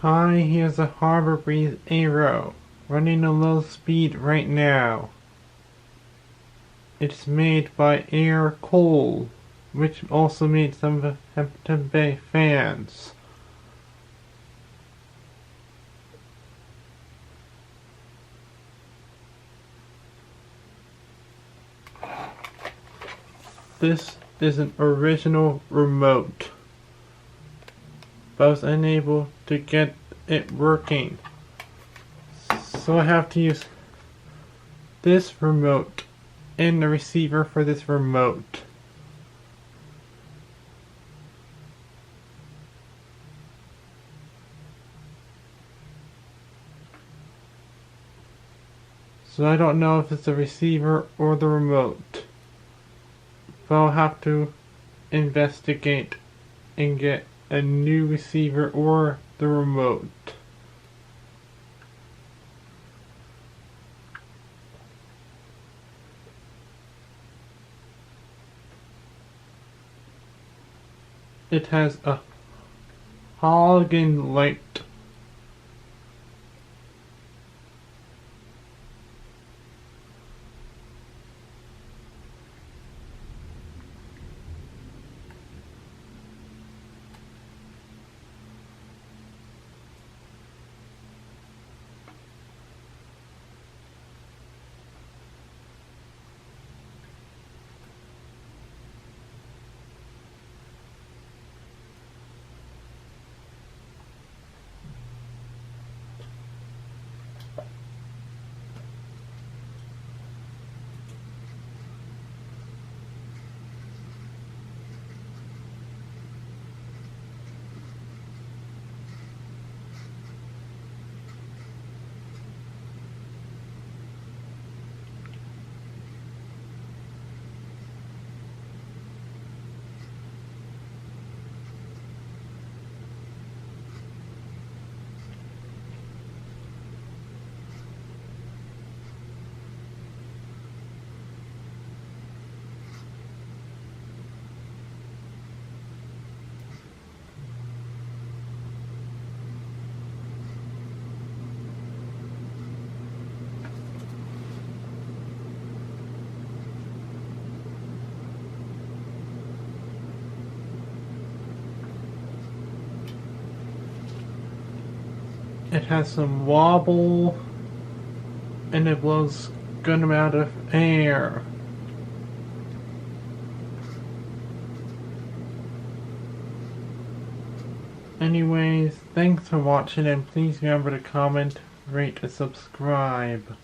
Hi, here's a Harbor Breeze Aero, running a low speed right now. It's made by air coal, which also made some of the Hampton Bay fans. This is an original remote, but I was unable to get it working, so I have to use this remote and the receiver for this remote. So I don't know if it's the receiver or the remote, but I'll have to investigate and get a new receiver or the remote. It has a mahogany light. It has some wobble and it blows good amount of air. Anyways, thanks for watching and please remember to comment, rate, and subscribe.